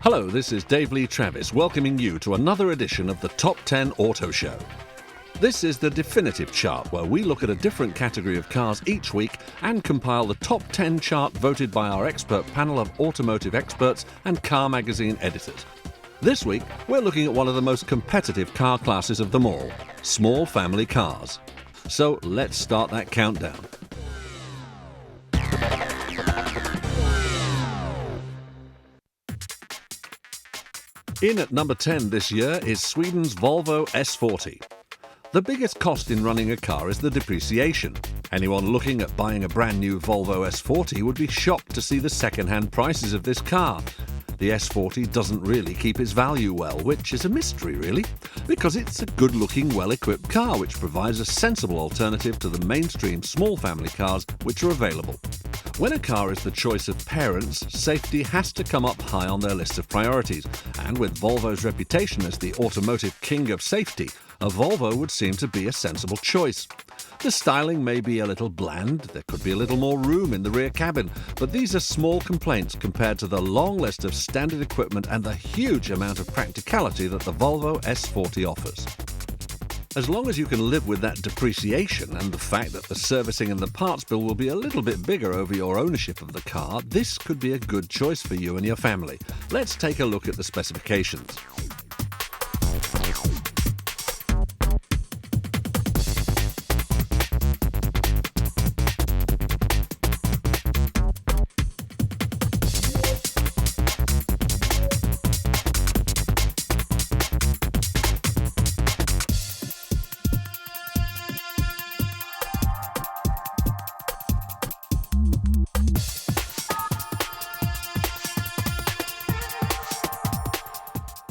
Hello, this is Dave Lee Travis welcoming you to another edition of the Top 10 Auto Show. This is the definitive chart where we look at a different category of cars each week and compile the top 10 chart voted by our expert panel of automotive experts and car magazine editors. This week, we're looking at one of the most competitive car classes of them all, small family cars. So let's start that countdown. In at number 10 this year is Sweden's Volvo S40. The biggest cost in running a car is the depreciation. Anyone looking at buying a brand new Volvo S40 would be shocked to see the second-hand prices of this car. The S40 doesn't really keep its value well, which is a mystery really, because it's a good-looking, well-equipped car which provides a sensible alternative to the mainstream small family cars which are available. When a car is the choice of parents, safety has to come up high on their list of priorities, and with Volvo's reputation as the automotive king of safety, a Volvo would seem to be a sensible choice. The styling may be a little bland, there could be a little more room in the rear cabin, but these are small complaints compared to the long list of standard equipment and the huge amount of practicality that the Volvo S40 offers. As long as you can live with that depreciation and the fact that the servicing and the parts bill will be a little bit bigger over your ownership of the car, this could be a good choice for you and your family. Let's take a look at the specifications.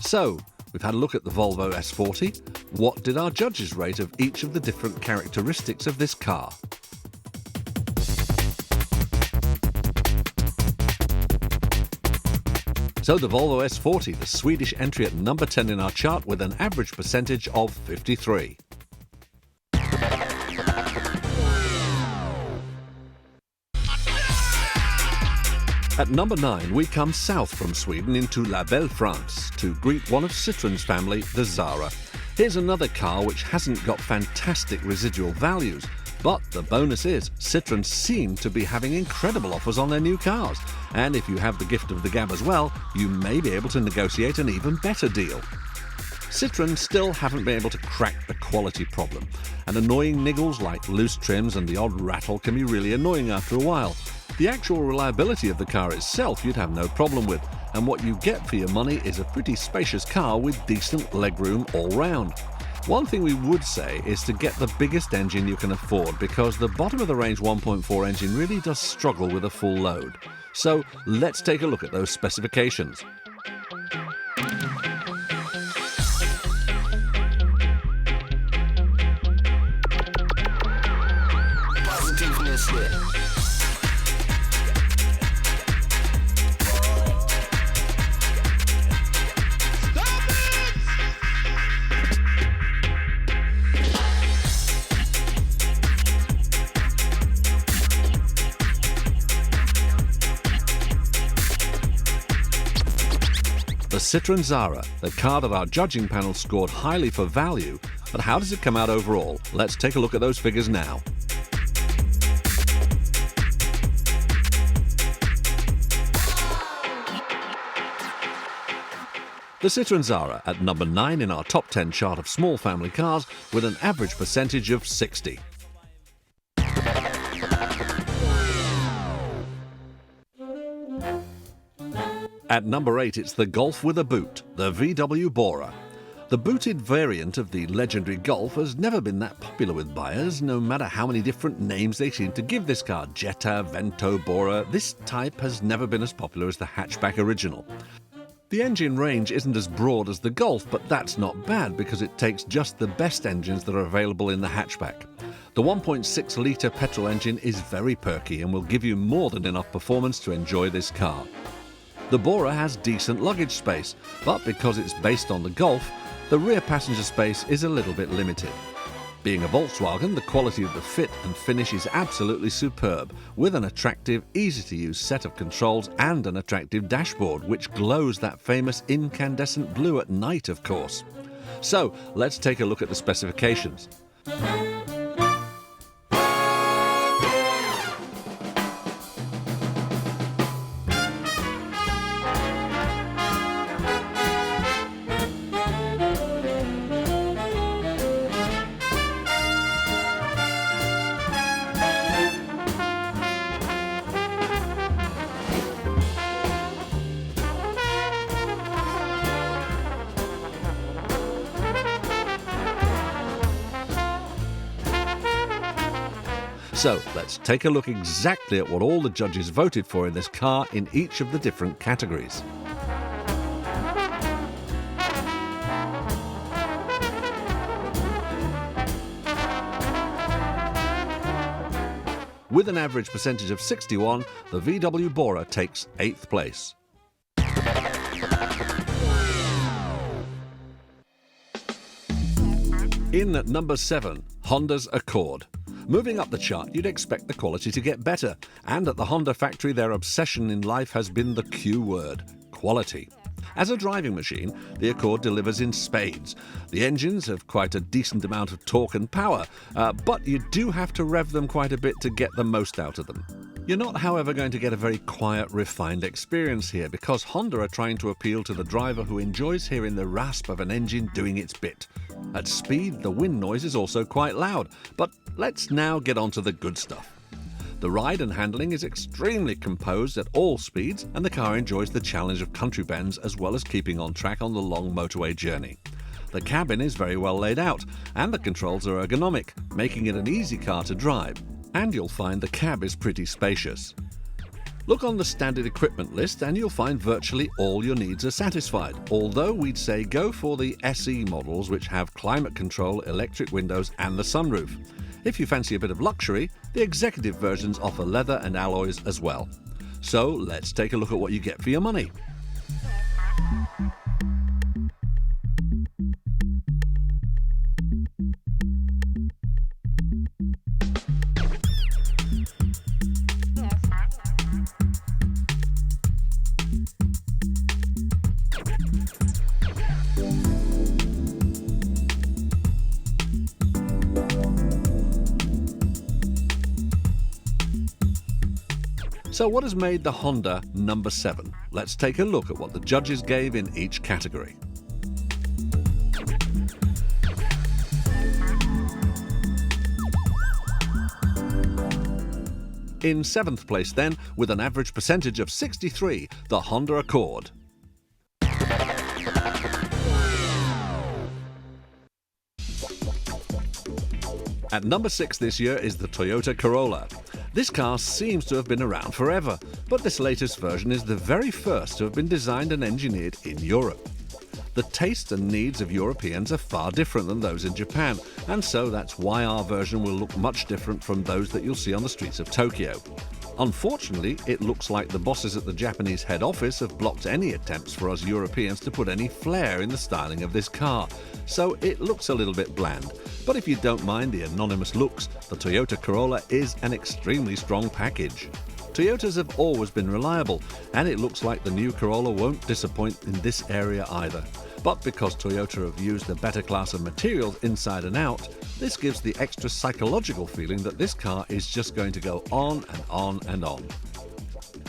So, we've had a look at the Volvo S40. What did our judges rate of each of the different characteristics of this car? So the Volvo S40, the Swedish entry at number 10 in our chart with an average percentage of 53. At number 9, we come south from Sweden into La Belle France to greet one of Citroen's family, the Xsara. Here's another car which hasn't got fantastic residual values, but the bonus is Citroen seem to be having incredible offers on their new cars. And if you have the gift of the gab as well, you may be able to negotiate an even better deal. Citroen still haven't been able to crack the quality problem, and annoying niggles like loose trims and the odd rattle can be really annoying after a while. The actual reliability of the car itself you'd have no problem with, and what you get for your money is a pretty spacious car with decent legroom all round. One thing we would say is to get the biggest engine you can afford, because the bottom of the range 1.4 engine really does struggle with a full load. So let's take a look at those specifications. The Citroen Xsara, the car that our judging panel scored highly for value, but how does it come out overall? Let's take a look at those figures now. The Citroen Xsara at number 9 in our top 10 chart of small family cars with an average percentage of 60. At number 8, it's the Golf with a boot, the VW Bora. The booted variant of the legendary Golf has never been that popular with buyers, no matter how many different names they seem to give this car. Jetta, Vento, Bora. This type has never been as popular as the hatchback original. The engine range isn't as broad as the Golf, but that's not bad because it takes just the best engines that are available in the hatchback. The 1.6-litre petrol engine is very perky and will give you more than enough performance to enjoy this car. The Bora has decent luggage space, but because it's based on the Golf, the rear passenger space is a little bit limited. Being a Volkswagen, the quality of the fit and finish is absolutely superb, with an attractive, easy-to-use set of controls and an attractive dashboard, which glows that famous incandescent blue at night, of course. So, let's take a look at the specifications. So, let's take a look exactly at what all the judges voted for in this car in each of the different categories. With an average percentage of 61, the VW Bora takes 8th place. In at number 7, Honda's Accord. Moving up the chart, you'd expect the quality to get better, and at the Honda factory their obsession in life has been the Q word, quality. As a driving machine, the Accord delivers in spades. The engines have quite a decent amount of torque and power, but you do have to rev them quite a bit to get the most out of them. You're not, however, going to get a very quiet, refined experience here, because Honda are trying to appeal to the driver who enjoys hearing the rasp of an engine doing its bit. At speed, the wind noise is also quite loud, but let's now get on to the good stuff. The ride and handling is extremely composed at all speeds, and the car enjoys the challenge of country bends as well as keeping on track on the long motorway journey. The cabin is very well laid out, and the controls are ergonomic, making it an easy car to drive, and you'll find the cab is pretty spacious. Look on the standard equipment list and you'll find virtually all your needs are satisfied, although we'd say go for the SE models, which have climate control, electric windows and the sunroof. If you fancy a bit of luxury, the executive versions offer leather and alloys as well. So let's take a look at what you get for your money. So what has made the Honda number 7? Let's take a look at what the judges gave in each category. In 7th place then, with an average percentage of 63, the Honda Accord. At number 6 this year is the Toyota Corolla. This car seems to have been around forever, but this latest version is the very first to have been designed and engineered in Europe. The tastes and needs of Europeans are far different than those in Japan, and so that's why our version will look much different from those that you'll see on the streets of Tokyo. Unfortunately, it looks like the bosses at the Japanese head office have blocked any attempts for us Europeans to put any flair in the styling of this car, so it looks a little bit bland. But if you don't mind the anonymous looks, the Toyota Corolla is an extremely strong package. Toyotas have always been reliable, and it looks like the new Corolla won't disappoint in this area either. But because Toyota have used a better class of materials inside and out, this gives the extra psychological feeling that this car is just going to go on and on and on.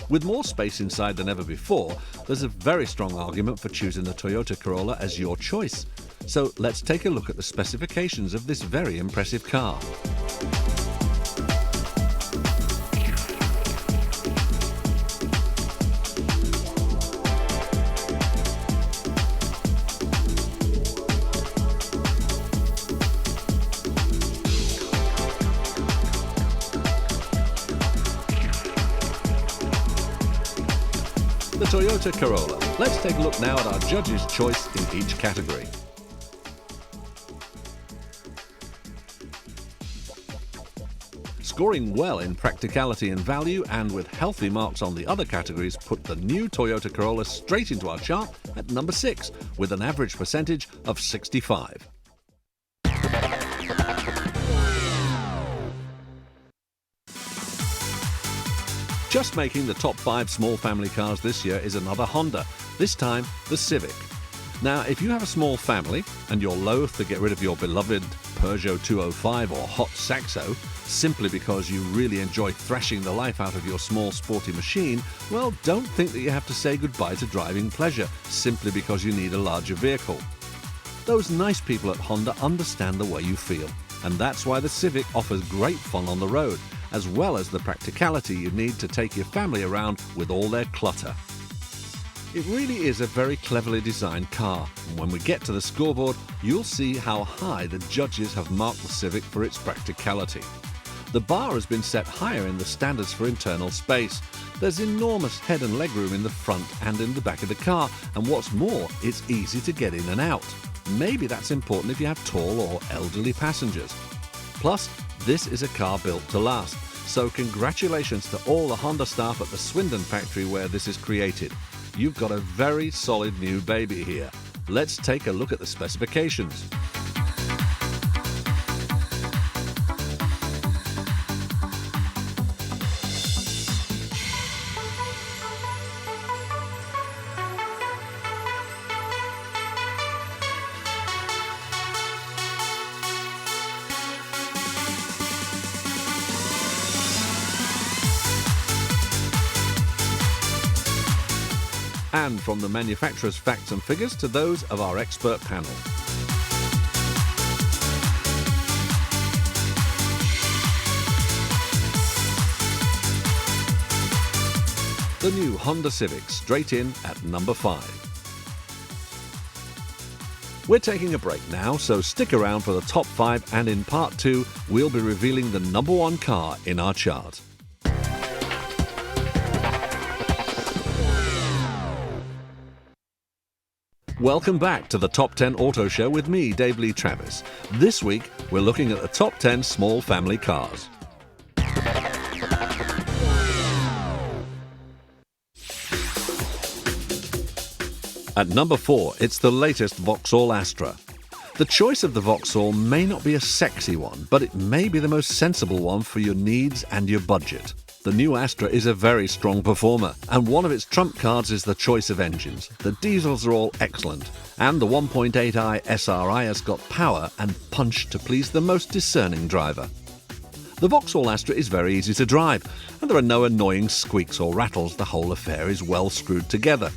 With more space inside than ever before, there's a very strong argument for choosing the Toyota Corolla as your choice. So let's take a look at the specifications of this very impressive car. The Toyota Corolla. Let's take a look now at our judges' choice in each category. Scoring well in practicality and value, and with healthy marks on the other categories, put the new Toyota Corolla straight into our chart at number 6, with an average percentage of 65. Just making the top 5 small family cars this year is another Honda, this time the Civic. Now, if you have a small family and you're loath to get rid of your beloved Peugeot 205 or Hot Saxo simply because you really enjoy thrashing the life out of your small sporty machine, well, don't think that you have to say goodbye to driving pleasure simply because you need a larger vehicle. Those nice people at Honda understand the way you feel, and that's why the Civic offers great fun on the road, as well as the practicality you need to take your family around with all their clutter. It really is a very cleverly designed car, and when we get to the scoreboard, you'll see how high the judges have marked the Civic for its practicality. The bar has been set higher in the standards for internal space. There's enormous head and legroom in the front and in the back of the car, and what's more, it's easy to get in and out. Maybe that's important if you have tall or elderly passengers. Plus, this is a car built to last, so congratulations to all the Honda staff at the Swindon factory where this is created. You've got a very solid new baby here. Let's take a look at the specifications. And from the manufacturer's facts and figures to those of our expert panel. The new Honda Civic, straight in at number 5. We're taking a break now, so stick around for the top 5, and in part 2, we'll be revealing the number 1 car in our chart. Welcome back to the Top 10 Auto Show with me, Dave Lee Travis. This week, we're looking at the top 10 small family cars. At number 4, it's the latest Vauxhall Astra. The choice of the Vauxhall may not be a sexy one, but it may be the most sensible one for your needs and your budget. The new Astra is a very strong performer, and one of its trump cards is the choice of engines. The diesels are all excellent, and the 1.8i SRI has got power and punch to please the most discerning driver. The Vauxhall Astra is very easy to drive, and there are no annoying squeaks or rattles. The whole affair is well screwed together.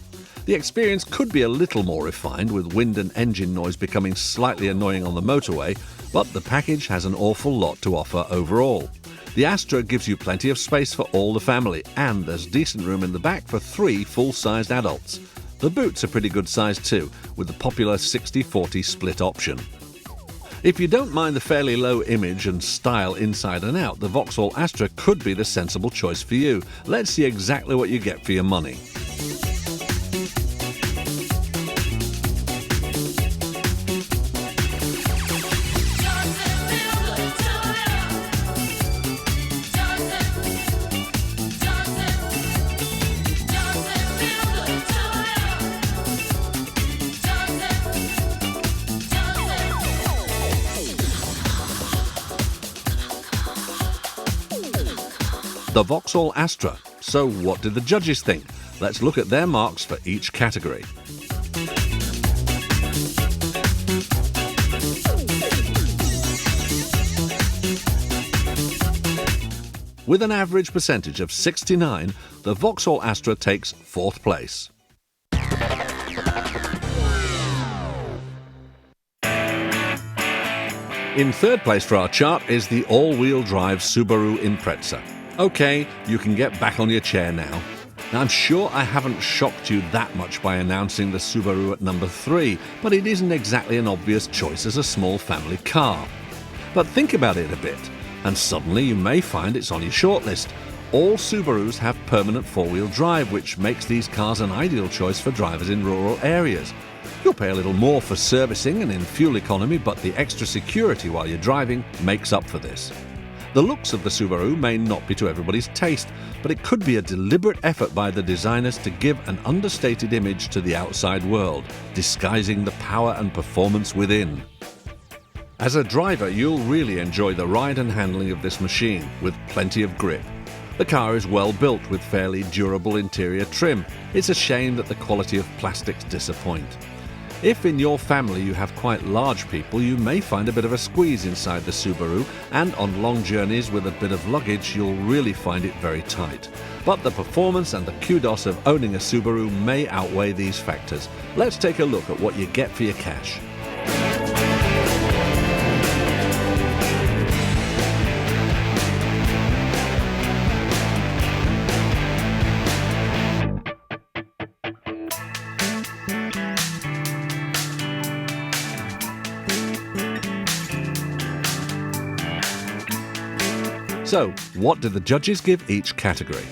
The experience could be a little more refined, with wind and engine noise becoming slightly annoying on the motorway, but the package has an awful lot to offer overall. The Astra gives you plenty of space for all the family, and there's decent room in the back for 3 full-sized adults. The boot's a pretty good size too, with the popular 60-40 split option. If you don't mind the fairly low image and style inside and out, the Vauxhall Astra could be the sensible choice for you. Let's see exactly what you get for your money. The Vauxhall Astra. So what did the judges think? Let's look at their marks for each category. With an average percentage of 69, the Vauxhall Astra takes 4th place. In 3rd place for our chart is the all-wheel drive Subaru Impreza. Okay, you can get back on your chair now. Now, I'm sure I haven't shocked you that much by announcing the Subaru at number 3, but it isn't exactly an obvious choice as a small family car. But think about it a bit, and suddenly you may find it's on your shortlist. All Subarus have permanent 4-wheel drive, which makes these cars an ideal choice for drivers in rural areas. You'll pay a little more for servicing and in fuel economy, but the extra security while you're driving makes up for this. The looks of the Subaru may not be to everybody's taste, but it could be a deliberate effort by the designers to give an understated image to the outside world, disguising the power and performance within. As a driver, you'll really enjoy the ride and handling of this machine, with plenty of grip. The car is well built with fairly durable interior trim. It's a shame that the quality of plastics disappoint. If in your family you have quite large people, you may find a bit of a squeeze inside the Subaru, and on long journeys with a bit of luggage you'll really find it very tight. But the performance and the kudos of owning a Subaru may outweigh these factors. Let's take a look at what you get for your cash. So, what did the judges give each category?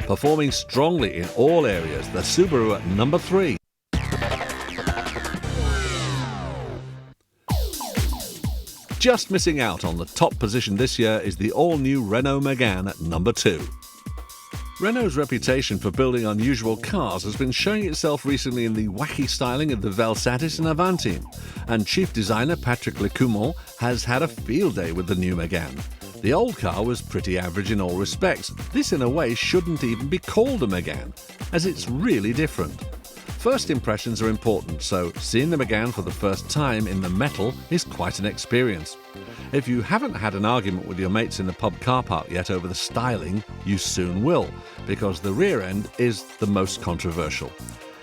Performing strongly in all areas, the Subaru at number 3. Just missing out on the top position this year is the all-new Renault Megane at number 2. Renault's reputation for building unusual cars has been showing itself recently in the wacky styling of the Velsatis and Avantime, and chief designer Patrick Lecoumont has had a field day with the new Megane. The old car was pretty average in all respects. This in a way shouldn't even be called a Megane, as it's really different. First impressions are important, so seeing the Megane for the first time in the metal is quite an experience. If you haven't had an argument with your mates in the pub car park yet over the styling, you soon will, because the rear end is the most controversial.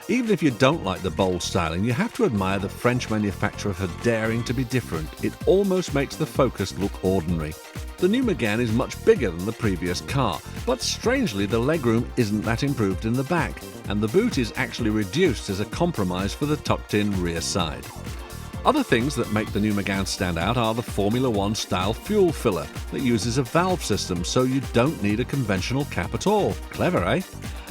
Even if you don't like the bold styling, you have to admire the French manufacturer for daring to be different. It almost makes the Focus look ordinary. The new Megane is much bigger than the previous car, but strangely the legroom isn't that improved in the back, and the boot is actually reduced as a compromise for the tucked-in rear side. Other things that make the new Megane stand out are the Formula One style fuel filler that uses a valve system, so you don't need a conventional cap at all. Clever, eh?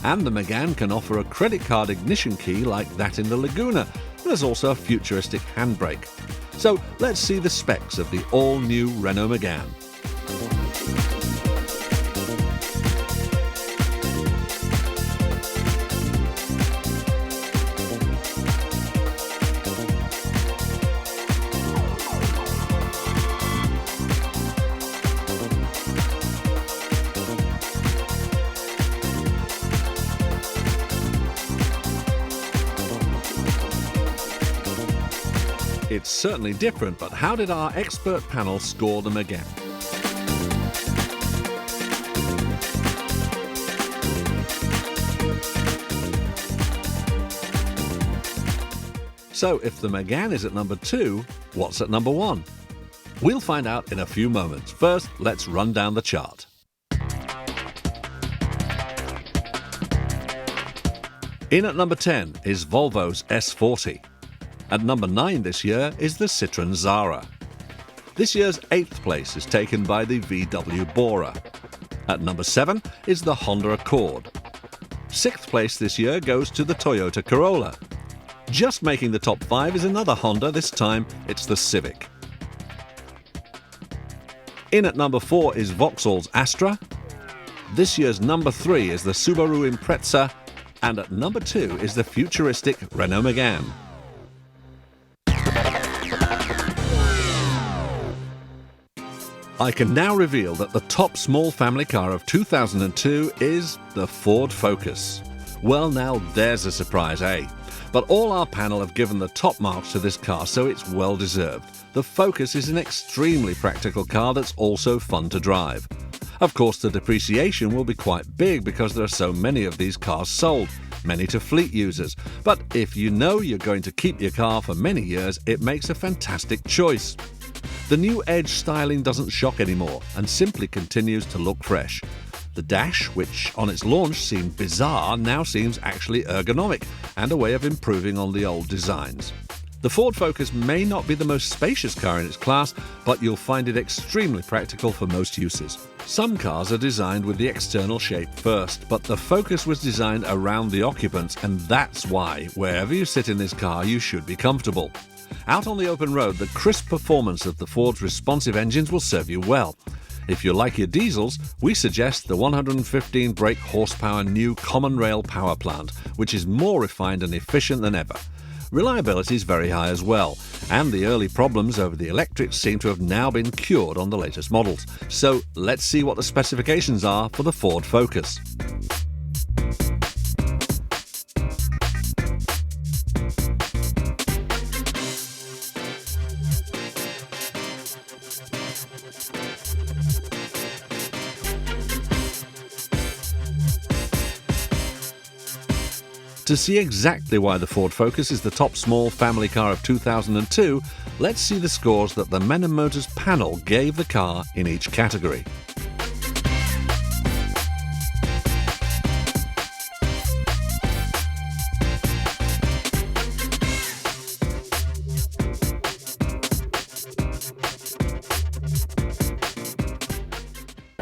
And the Megane can offer a credit card ignition key like that in the Laguna. There's also a futuristic handbrake. So let's see the specs of the all-new Renault Megane. It's certainly different, but how did our expert panel score them again? So if the Megane is at number 2, what's at number 1? We'll find out in a few moments. First, let's run down the chart. In at number 10 is Volvo's S40. At number 9 this year is the Citroen Xsara. This year's 8th place is taken by the VW Bora. At number 7 is the Honda Accord. 6th place this year goes to the Toyota Corolla. Just making the top 5 is another Honda, this time it's the Civic. In at number 4 is Vauxhall's Astra. This year's number 3 is the Subaru Impreza, and at number 2 is the futuristic Renault Megane. I can now reveal that the top small family car of 2002 is the Ford Focus. Well, now there's a surprise, eh? But all our panel have given the top marks to this car, so it's well deserved. The Focus is an extremely practical car that's also fun to drive. Of course, the depreciation will be quite big because there are so many of these cars sold, many to fleet users. But if you know you're going to keep your car for many years, it makes a fantastic choice. The new edge styling doesn't shock anymore and simply continues to look fresh. The dash, which on its launch seemed bizarre, now seems actually ergonomic and a way of improving on the old designs. The Ford Focus may not be the most spacious car in its class, but you'll find it extremely practical for most uses. Some cars are designed with the external shape first, but the Focus was designed around the occupants, and that's why, wherever you sit in this car, you should be comfortable. Out on the open road, the crisp performance of the Ford's responsive engines will serve you well. If you like your diesels, we suggest the 115 brake horsepower new common rail power plant, which is more refined and efficient than ever. Reliability is very high as well, and the early problems over the electrics seem to have now been cured on the latest models. So let's see what the specifications are for the Ford Focus. To see exactly why the Ford Focus is the top small family car of 2002, let's see the scores that the Men & Motors panel gave the car in each category.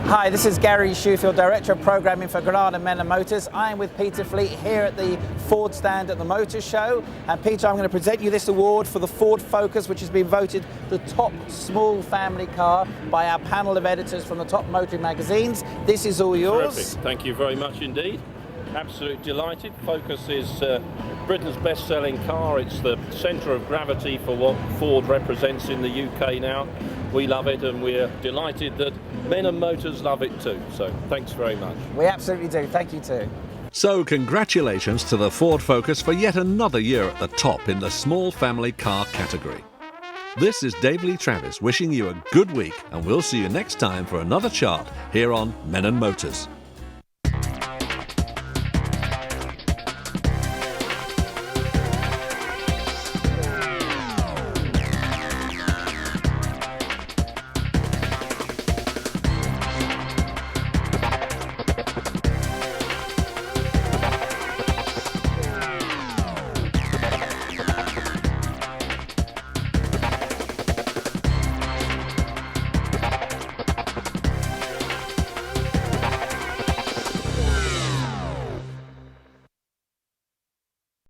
Hi, this is Gary Shoefield, Director of Programming for Granada Men & Motors. I am with Peter Fleet here at the Ford stand at the Motor Show. And Peter, I'm going to present you this award for the Ford Focus, which has been voted the top small family car by our panel of editors from the top motoring magazines. This is all yours. Terrific. Thank you very much indeed. Absolutely delighted. Focus is Britain's best-selling car. It's the centre of gravity for what Ford represents in the UK now. We love it, and we're delighted that Men & Motors love it too. So thanks very much. We absolutely do. Thank you too. So congratulations to the Ford Focus for yet another year at the top in the small family car category. This is Dave Lee Travis wishing you a good week, and we'll see you next time for another chart here on Men & Motors.